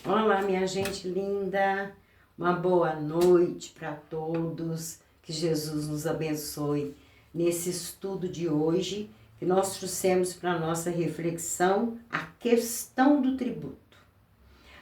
Olá, minha gente linda, uma boa noite para todos, que Jesus nos abençoe nesse estudo de hoje, que nós trouxemos para nossa reflexão a questão do tributo.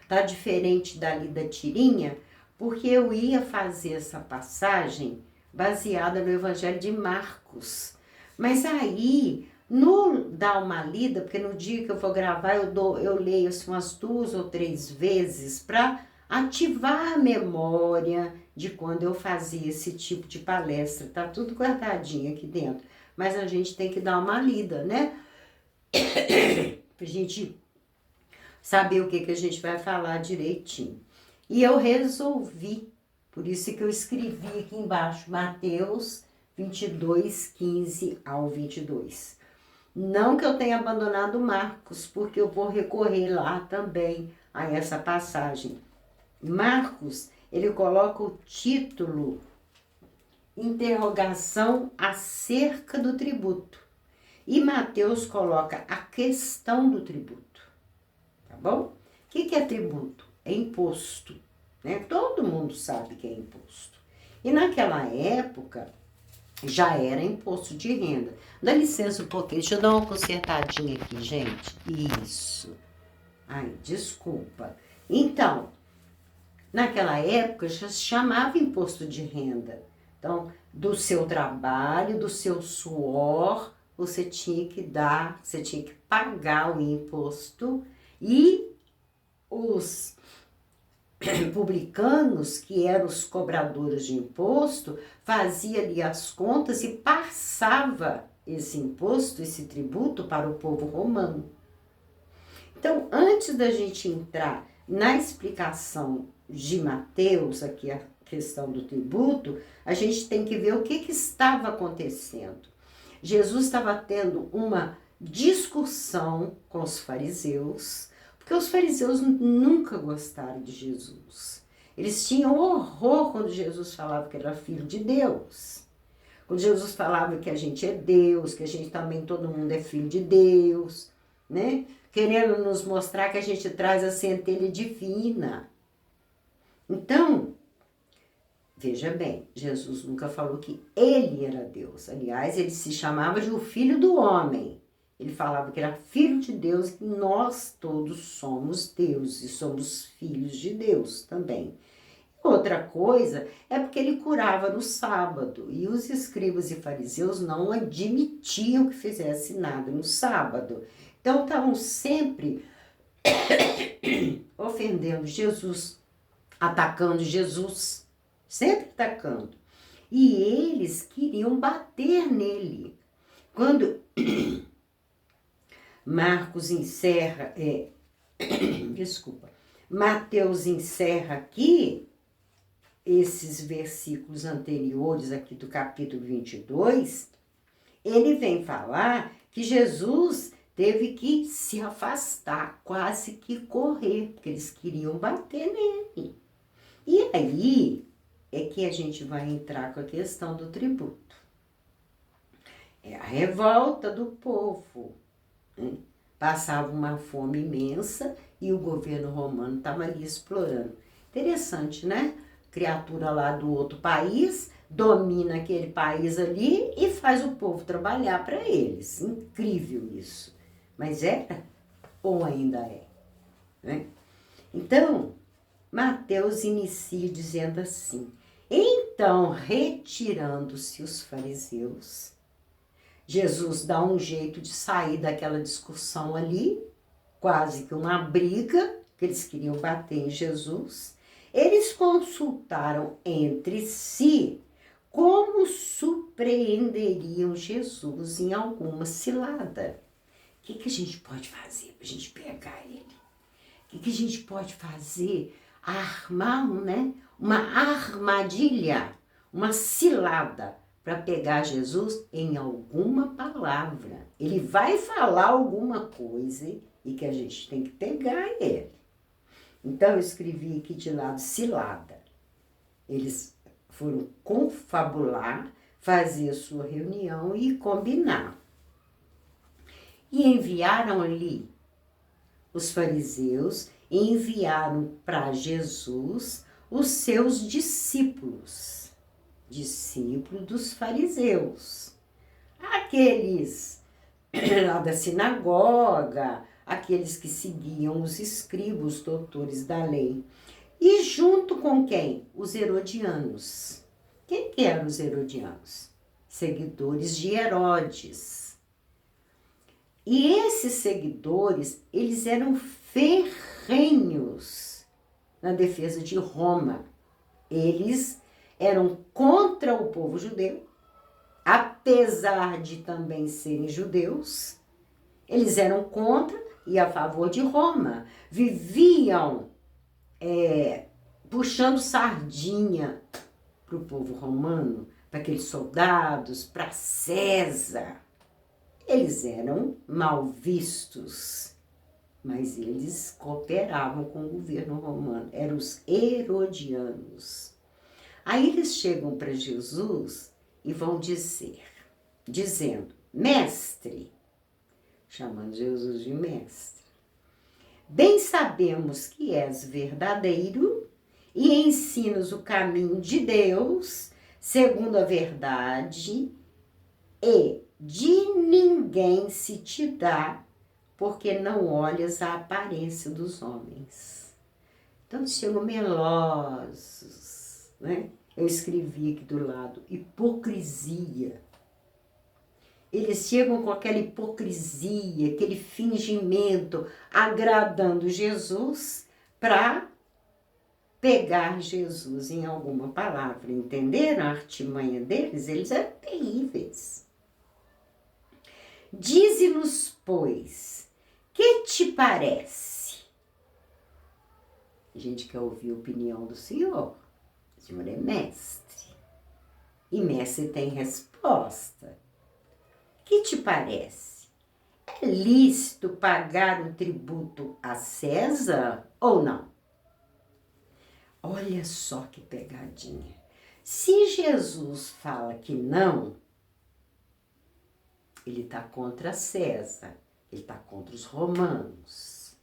Tá diferente dali da tirinha, porque eu ia fazer essa passagem baseada no Evangelho de Marcos, mas aí no dar uma lida, porque no dia que eu vou gravar eu leio assim umas 2 ou 3 vezes para ativar a memória de quando eu fazia esse tipo de palestra. Tá tudo guardadinho aqui dentro, mas a gente tem que dar uma lida, né? Pra gente saber o que a gente vai falar direitinho. E eu resolvi, por isso que eu escrevi aqui embaixo, Mateus 22, 15 ao 22. Não que eu tenha abandonado Marcos, porque eu vou recorrer lá também a essa passagem. Marcos, ele coloca o título Interrogação acerca do tributo. E Mateus coloca a questão do tributo. Tá bom? O que é tributo? É imposto, né? Todo mundo sabe que é imposto. E naquela época já era imposto de renda. Dá licença um pouquinho, deixa eu dar uma consertadinha aqui, gente. Isso. Ai, desculpa. Então, naquela época já se chamava imposto de renda. Então, do seu trabalho, do seu suor, você tinha que dar, você tinha que pagar o imposto e os publicanos, que eram os cobradores de imposto, fazia ali as contas e passava esse imposto, esse tributo para o povo romano. Então, antes da gente entrar na explicação de Mateus, aqui a questão do tributo, a gente tem que ver o que estava acontecendo. Jesus estava tendo uma discussão com os fariseus, porque os fariseus nunca gostaram de Jesus. Eles tinham horror quando Jesus falava que era filho de Deus. Quando Jesus falava que a gente é Deus, que a gente também, todo mundo é filho de Deus, né? Querendo nos mostrar que a gente traz a centelha divina. Então, veja bem, Jesus nunca falou que ele era Deus. Aliás, ele se chamava de o Filho do Homem. Ele falava que era filho de Deus e nós todos somos Deus e somos filhos de Deus também. Outra coisa é porque ele curava no sábado e os escribas e fariseus não admitiam que fizesse nada no sábado. Então estavam sempre ofendendo Jesus, atacando Jesus, sempre atacando. E eles queriam bater nele. Quando Marcos encerra, Mateus encerra aqui, esses versículos anteriores aqui do capítulo 22, ele vem falar que Jesus teve que se afastar, quase que correr, porque eles queriam bater nele. E aí é que a gente vai entrar com a questão do tributo. É a revolta do povo. Passava uma fome imensa e o governo romano estava ali explorando. Interessante, né? Criatura lá do outro país, domina aquele país ali e faz o povo trabalhar para eles. Incrível isso. Mas era ou ainda é, né? Então, Mateus inicia dizendo assim: então, retirando-se os fariseus, Jesus dá um jeito de sair daquela discussão ali, quase que uma briga, que eles queriam bater em Jesus. Eles consultaram entre si como surpreenderiam Jesus em alguma cilada. O que a gente pode fazer para a gente pegar ele? O que a gente pode fazer? Armar uma armadilha, uma cilada para pegar Jesus em alguma palavra. Ele vai falar alguma coisa e que a gente tem que pegar ele. Então eu escrevi aqui de lado cilada. Eles foram confabular, fazer a sua reunião e combinar. E enviaram ali os fariseus enviaram para Jesus os seus discípulos, discípulos dos fariseus, aqueles lá da sinagoga, aqueles que seguiam os escribas, os doutores da lei. E junto com quem? Os herodianos. Quem que eram os herodianos? Seguidores de Herodes. E esses seguidores, eles eram ferrenhos na defesa de Roma. Eles eram contra o povo judeu, apesar de também serem judeus, eles eram contra e a favor de Roma. Viviam puxando sardinha para o povo romano, para aqueles soldados, para César. Eles eram mal vistos, mas eles cooperavam com o governo romano. Eram os herodianos. Aí eles chegam para Jesus e vão dizendo, mestre, chamando Jesus de mestre, bem sabemos que és verdadeiro e ensinas o caminho de Deus, segundo a verdade, e de ninguém se te dá, porque não olhas a aparência dos homens. Então chegam melosos, né? Eu escrevi aqui do lado, hipocrisia. Eles chegam com aquela hipocrisia, aquele fingimento, agradando Jesus para pegar Jesus em alguma palavra. Entenderam a artimanha deles? Eles eram terríveis. Dize-nos, pois, que te parece? A gente quer ouvir a opinião do Senhor. O Senhor é mestre. E mestre tem resposta. Que te parece? É lícito pagar um tributo a César ou não? Olha só que pegadinha. Se Jesus fala que não, ele está contra César, ele está contra os romanos.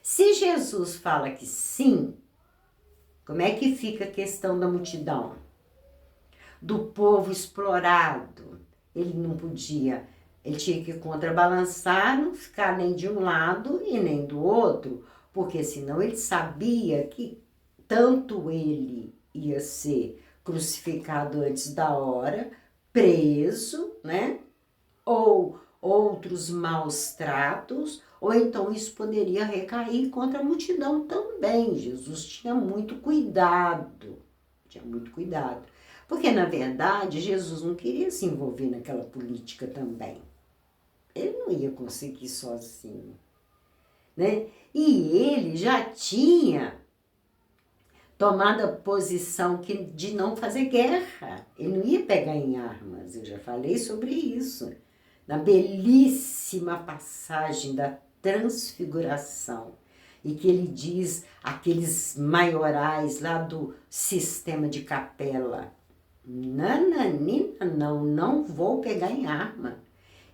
Se Jesus fala que sim, como é que fica a questão da multidão? Do povo explorado. Ele não podia, ele tinha que contrabalançar, não ficar nem de um lado e nem do outro, porque senão ele sabia que tanto ele ia ser crucificado antes da hora, preso, né? Ou outros maus tratos, ou então isso poderia recair contra a multidão também. Jesus tinha muito cuidado, porque na verdade Jesus não queria se envolver naquela política também. Ele não ia conseguir sozinho, né? E ele já tinha tomado a posição de não fazer guerra. Ele não ia pegar em armas, eu já falei sobre isso. Na belíssima passagem da transfiguração, e que ele diz aqueles maiorais lá do sistema de capela, nananina, não vou pegar em arma.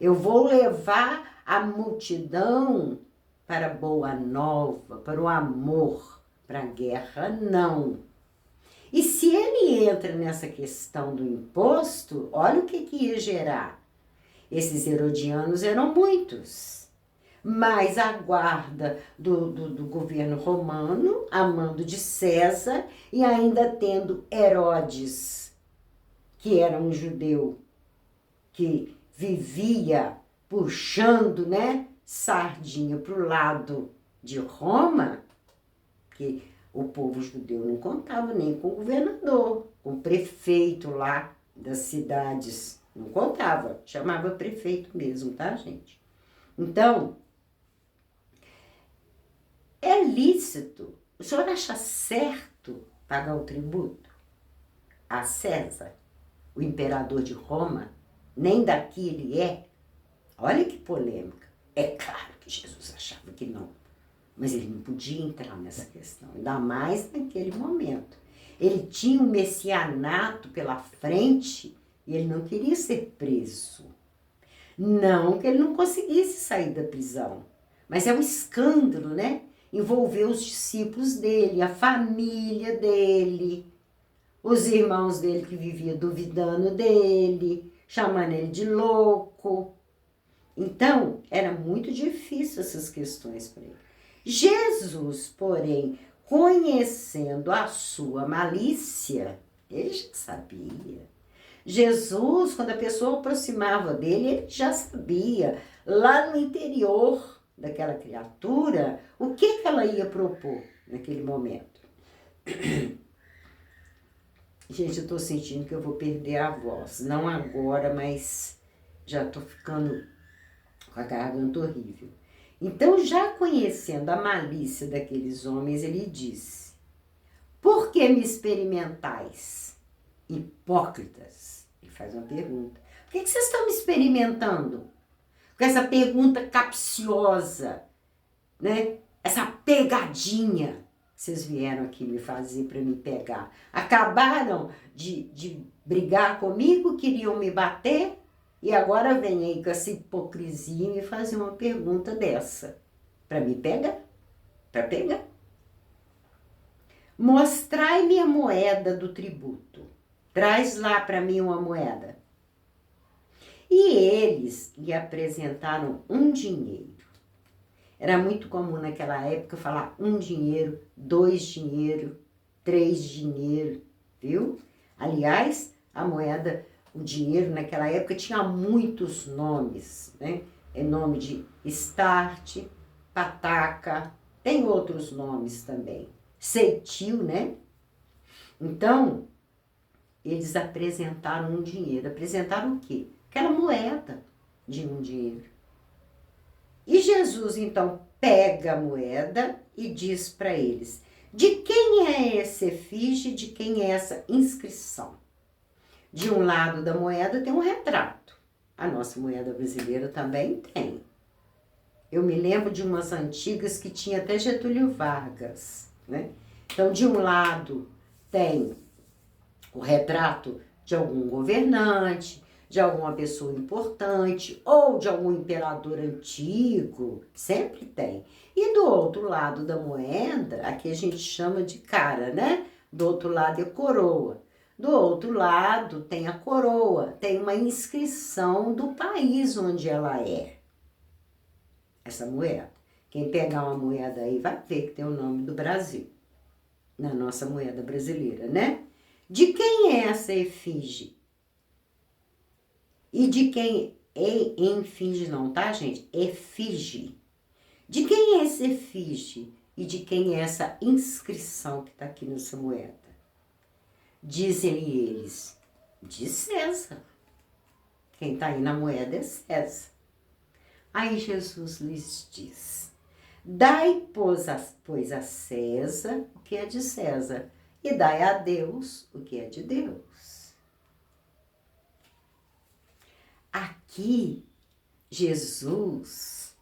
Eu vou levar a multidão para a boa nova, para o amor, para a guerra, não. E se ele entra nessa questão do imposto, olha o que ia gerar. Esses herodianos eram muitos, mas a guarda do governo romano, a mando de César, e ainda tendo Herodes, que era um judeu que vivia puxando, né, sardinha para o lado de Roma, que o povo judeu não contava nem com o governador, com o prefeito lá das cidades, não contava, chamava prefeito mesmo, tá, gente? Então, é lícito, o senhor acha certo pagar o tributo a César, o imperador de Roma? Nem daqui ele é. Olha que polêmica. É claro que Jesus achava que não, mas ele não podia entrar nessa questão, ainda mais naquele momento. Ele tinha um messianato pela frente e ele não queria ser preso. Não que ele não conseguisse sair da prisão, Mas é um escândalo, né? Envolveu os discípulos dele, a família dele, os irmãos dele que viviam duvidando dele, chamando ele de louco. Então, era muito difícil essas questões para ele. Jesus, porém, conhecendo a sua malícia, ele já sabia. Jesus, quando a pessoa aproximava dele, ele já sabia, lá no interior daquela criatura, o que ela ia propor naquele momento. Gente, eu tô sentindo que eu vou perder a voz. Não agora, mas já tô ficando com a garganta horrível. Então, já conhecendo a malícia daqueles homens, ele disse: por que me experimentais, hipócritas? Ele faz uma pergunta. Por que vocês estão me experimentando? Com essa pergunta capciosa, né? Essa pegadinha que vocês vieram aqui me fazer para me pegar. Acabaram de brigar comigo, queriam me bater, e agora vem aí com essa hipocrisia e me fazer uma pergunta dessa. Para me pegar. Para pegar. Mostrai-me a moeda do tributo. Traz lá para mim uma moeda. E eles lhe apresentaram um dinheiro. Era muito comum naquela época falar um dinheiro, 2 dinheiro, 3 dinheiro, viu? Aliás, a moeda, o dinheiro naquela época tinha muitos nomes, né? É nome de start, pataca, tem outros nomes também. Ceitil, né? Então, eles apresentaram um dinheiro. Apresentaram o quê? Aquela moeda de um dinheiro. E Jesus, então, pega a moeda e diz para eles: de quem é essa efígie, de quem é essa inscrição? De um lado da moeda tem um retrato. A nossa moeda brasileira também tem. Eu me lembro de umas antigas que tinha até Getúlio Vargas, né? Então, de um lado tem o retrato de algum governante, de alguma pessoa importante ou de algum imperador antigo, sempre tem. E do outro lado da moeda, aqui a gente chama de cara, né? Do outro lado é coroa. Do outro lado tem a coroa, tem uma inscrição do país onde ela é. Essa moeda. Quem pegar uma moeda aí vai ver que tem o nome do Brasil, na nossa moeda brasileira, né? De quem é essa efígie? E de quem é efígie não, tá, gente? Efígie. De quem é esse efígie? E de quem é essa inscrição que está aqui nessa moeda? Dizem eles, de César. Quem está aí na moeda é César. Aí Jesus lhes diz: dai, pois, a César o que é de César, e dai a Deus o que é de Deus. Aqui, Jesus,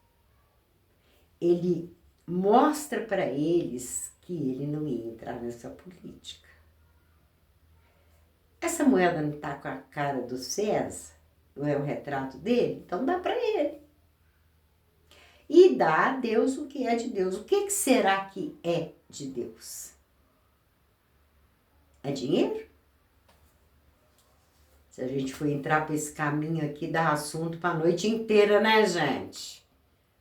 ele mostra para eles que ele não ia entrar nessa política. Essa moeda não está com a cara do César, não é o retrato dele? Então dá para ele. E dá a Deus o que é de Deus. O que será que é de Deus? É dinheiro? Se a gente for entrar para esse caminho aqui, dá assunto para a noite inteira, né, gente?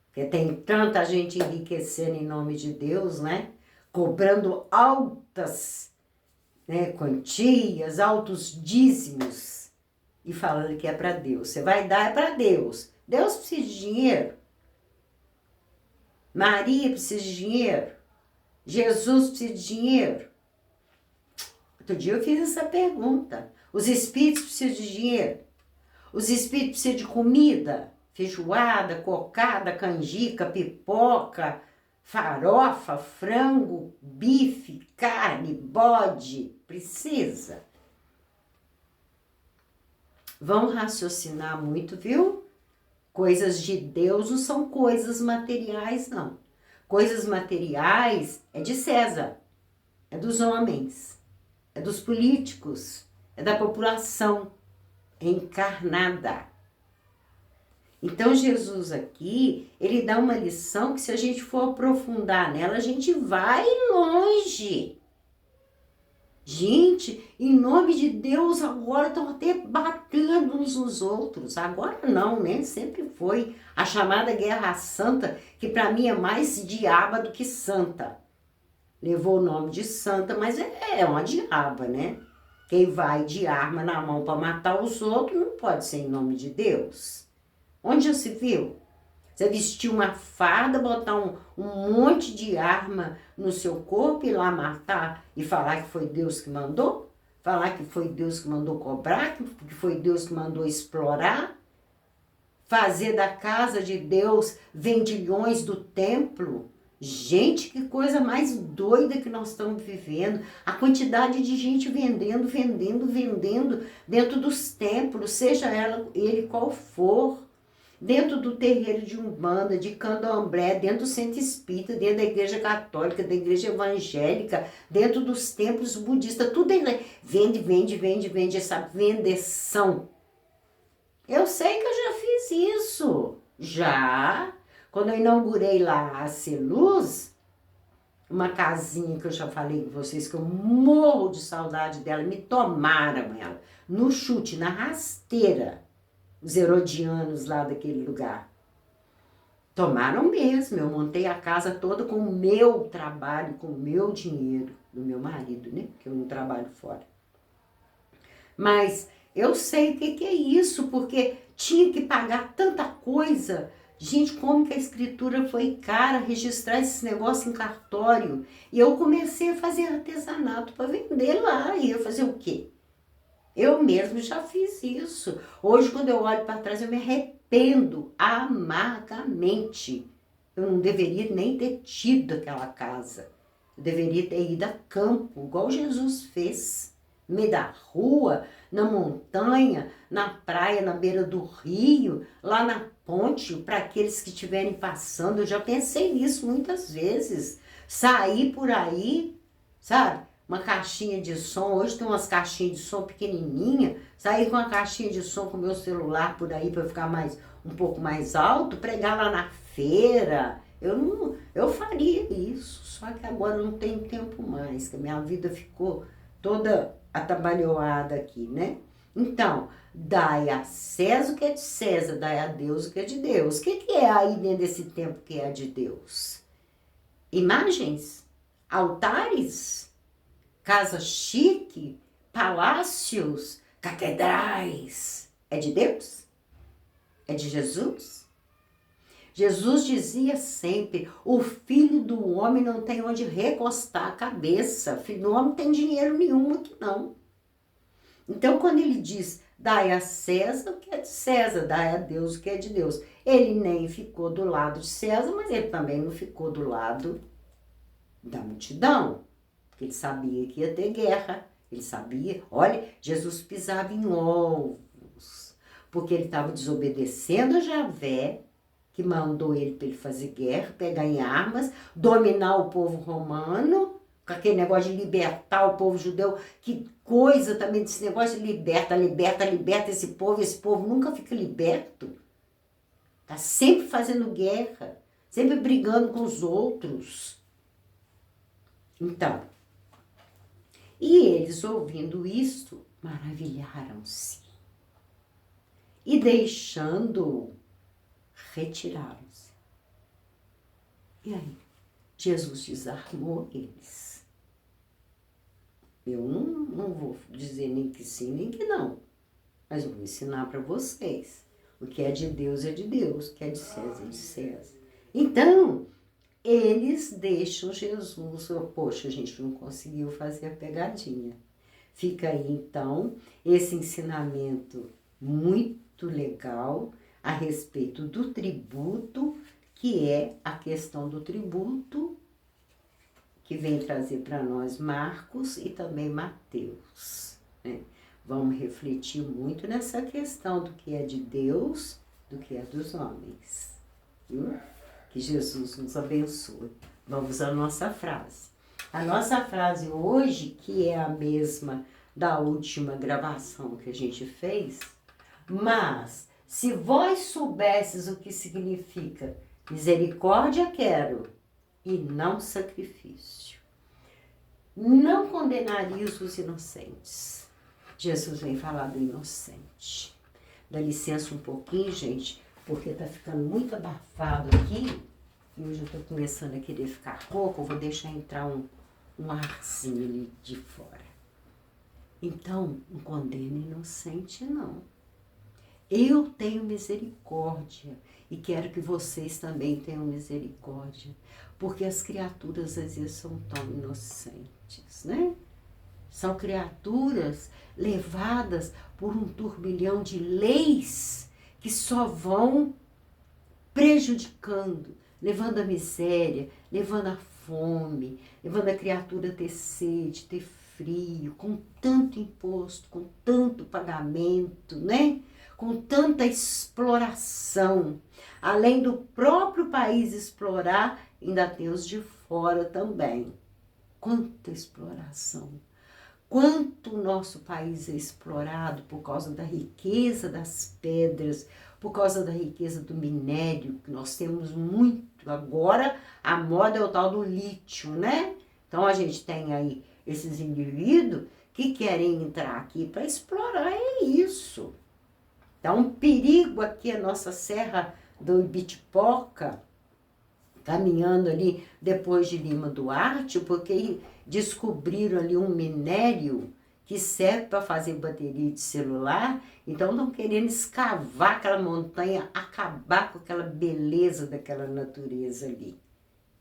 Porque tem tanta gente enriquecendo em nome de Deus, né? Cobrando altas, né, quantias, altos dízimos e falando que é para Deus. Você vai dar, é para Deus. Deus precisa de dinheiro. Maria precisa de dinheiro. Jesus precisa de dinheiro. Outro dia eu fiz essa pergunta. Os espíritos precisam de dinheiro? Os espíritos precisam de comida? Feijoada, cocada, canjica, pipoca, farofa, frango, bife, carne, bode. Precisa. Vão raciocinar muito, viu? Coisas de Deus não são coisas materiais, não. Coisas materiais é de César, é dos homens, é dos políticos, é da população encarnada. Então, Jesus aqui, ele dá uma lição que se a gente for aprofundar nela, a gente vai longe. Gente, em nome de Deus, agora estão até batendo uns nos outros. Agora não, né? Sempre foi a chamada Guerra Santa, que para mim é mais diaba do que santa. Levou o nome de santa, mas é uma diaba, né? Quem vai de arma na mão para matar os outros não pode ser em nome de Deus. Onde já se viu? Você vestir uma farda, botar um monte de arma no seu corpo e lá matar e falar que foi Deus que mandou? Falar que foi Deus que mandou cobrar, que foi Deus que mandou explorar? Fazer da casa de Deus vendilhões do templo? Gente, que coisa mais doida que nós estamos vivendo. A quantidade de gente vendendo dentro dos templos, seja ele qual for. Dentro do terreiro de Umbanda, de Candomblé, dentro do centro espírita, dentro da igreja católica, da igreja evangélica, dentro dos templos budistas, tudo é vende, essa vendeção. Eu sei que eu já fiz isso, já. Quando eu inaugurei lá a Celuz, uma casinha que eu já falei com vocês, que eu morro de saudade dela, me tomaram ela, no chute, na rasteira. Os herodianos lá daquele lugar. Tomaram mesmo, eu montei a casa toda com o meu trabalho, com o meu dinheiro, do meu marido, né? Porque eu não trabalho fora. Mas eu sei o que é isso, porque tinha que pagar tanta coisa. Gente, como que a escritura foi cara, registrar esse negócio em cartório. E eu comecei a fazer artesanato para vender lá. E eu fazer o quê? Eu mesmo já fiz isso. Hoje, quando eu olho para trás, eu me arrependo amargamente. Eu não deveria nem ter tido aquela casa. Eu deveria ter ido a campo, igual Jesus fez. No meio da rua, na montanha, na praia, na beira do rio, lá na ponte, para aqueles que estiverem passando. Eu já pensei nisso muitas vezes. Sair por aí, sabe? Uma caixinha de som, hoje tem umas caixinhas de som pequenininha, sair com uma caixinha de som com o meu celular por aí para ficar um pouco mais alto, pregar lá na feira. Eu faria isso, só que agora eu não tenho tempo mais, que a minha vida ficou toda atabalhoada aqui, né? Então, dai a César o que é de César, dai a Deus o que é de Deus. O que é aí dentro desse tempo que é de Deus? Imagens? Altares? Casa chique, palácios, catedrais. É de Deus? É de Jesus? Jesus dizia sempre, o filho do homem não tem onde recostar a cabeça. O filho do homem não tem dinheiro nenhum aqui não. Então quando ele diz, dai a César o que é de César, dai a Deus o que é de Deus. Ele nem ficou do lado de César, mas ele também não ficou do lado da multidão. Ele sabia que ia ter guerra, ele sabia, olha, Jesus pisava em ovos, porque ele estava desobedecendo a Javé, que mandou ele para ele fazer guerra, pegar em armas, dominar o povo romano, com aquele negócio de libertar o povo judeu, que coisa também desse negócio de liberta esse povo nunca fica liberto, está sempre fazendo guerra, sempre brigando com os outros. Então, e eles, ouvindo isto, maravilharam-se. E deixando-o, retiraram-se. E aí, Jesus desarmou eles. Eu não vou dizer nem que sim, nem que não. Mas eu vou ensinar para vocês. O que é de Deus é de Deus, o que é de César é de César. Então, eles deixam Jesus, poxa, a gente não conseguiu fazer a pegadinha. Fica aí, então, esse ensinamento muito legal a respeito do tributo, que é a questão do tributo, que vem trazer para nós Marcos e também Mateus, né? Vamos refletir muito nessa questão do que é de Deus, do que é dos homens, viu? Que Jesus nos abençoe. Vamos à nossa frase. A nossa frase hoje, que é a mesma da última gravação que a gente fez, mas Se vós soubesses o que significa misericórdia quero e não sacrifício, não condenarias os inocentes. Jesus vem falar do inocente. Dá licença um pouquinho, gente, porque tá ficando muito abafado aqui. E hoje eu tô começando a querer ficar rouco, eu vou deixar entrar um arzinho ali de fora. Então, não condena inocente, não. Eu tenho misericórdia e quero que vocês também tenham misericórdia, porque as criaturas às vezes são tão inocentes, né? São criaturas levadas por um turbilhão de leis que só vão prejudicando, levando a miséria, levando a fome, levando a criatura a ter sede, ter frio, com tanto imposto, com tanto pagamento, né? Com tanta exploração. Além do próprio país explorar, ainda tem os de fora também. Quanta exploração! Quanto o nosso país é explorado por causa da riqueza das pedras, por causa da riqueza do minério, que nós temos muito. Agora, a moda é o tal do lítio, né? Então, a gente tem aí esses indivíduos que querem entrar aqui para explorar, é isso. Então, um perigo aqui, a nossa Serra do Ibitipoca, caminhando ali depois de Lima Duarte, porque descobriram ali um minério que serve para fazer bateria de celular, então estão querendo escavar aquela montanha, acabar com aquela beleza daquela natureza ali.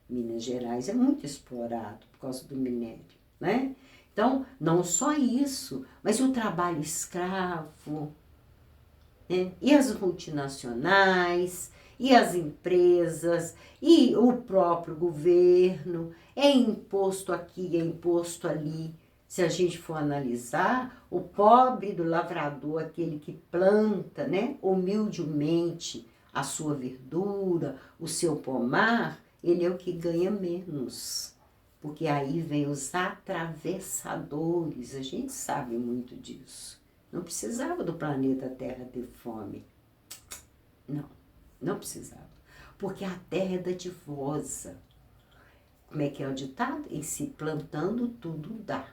Minas Gerais é muito explorado por causa do minério, né? Então, não só isso, mas o trabalho escravo, né? E as multinacionais, e as empresas, e o próprio governo, é imposto aqui, é imposto ali. Se a gente for analisar, o pobre do lavrador, aquele que planta, né, humildemente a sua verdura, o seu pomar, ele é o que ganha menos. Porque aí vem os atravessadores, a gente sabe muito disso. Não precisava do planeta Terra ter fome. Não precisava. Porque a terra é dadivosa. Como é que é o ditado? Em se plantando, tudo dá.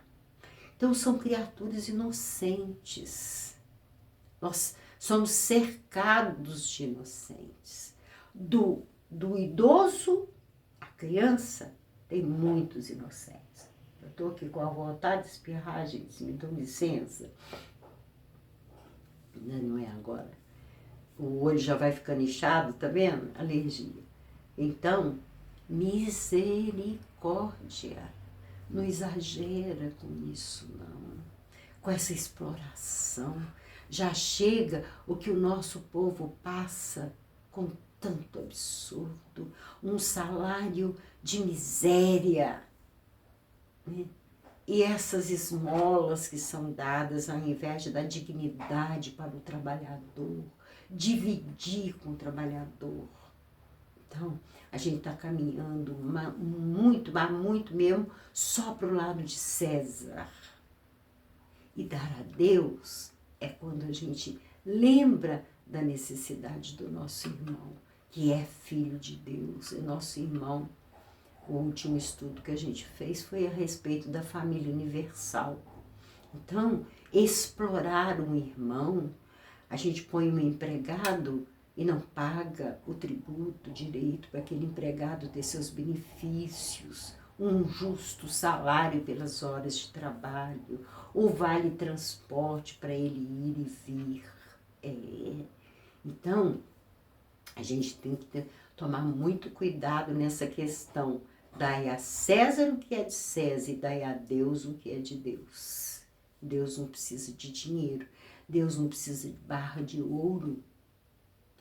Então, são criaturas inocentes. Nós somos cercados de inocentes. Do idoso à criança, tem muitos inocentes. Eu estou aqui com a vontade de espirrar, gente, me dão licença. Não é agora. O olho já vai ficando inchado, tá vendo? Alergia. Então, misericórdia. Não exagera com isso, não. Com essa exploração. Já chega o que o nosso povo passa com tanto absurdo. Um salário de miséria, né? E essas esmolas que são dadas ao invés de dar dignidade para o trabalhador, dividir com o trabalhador. Então, a gente está caminhando muito, mas muito mesmo, só para o lado de César. E dar a Deus é quando a gente lembra da necessidade do nosso irmão, que é filho de Deus, é nosso irmão. O último estudo que a gente fez foi a respeito da família universal. Então, explorar um irmão, a gente põe um empregado e não paga o tributo, o direito para aquele empregado ter seus benefícios, um justo salário pelas horas de trabalho, o vale transporte para ele ir e vir. Então, a gente tem que tomar muito cuidado nessa questão. Dai a César o que é de César e dai a Deus o que é de Deus. Deus não precisa de dinheiro, Deus não precisa de barra de ouro.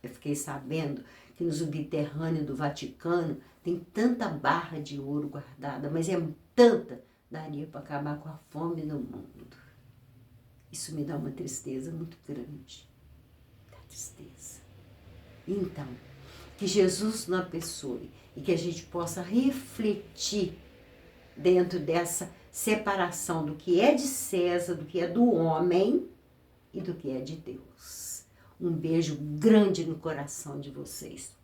Eu fiquei sabendo que no subterrâneo do Vaticano tem tanta barra de ouro guardada, mas é tanta, daria para acabar com a fome no mundo. Isso me dá uma tristeza muito grande. Dá tristeza. Então, que Jesus nos abençoe e que a gente possa refletir dentro dessa separação do que é de César, do que é do homem e do que é de Deus. Um beijo grande no coração de vocês.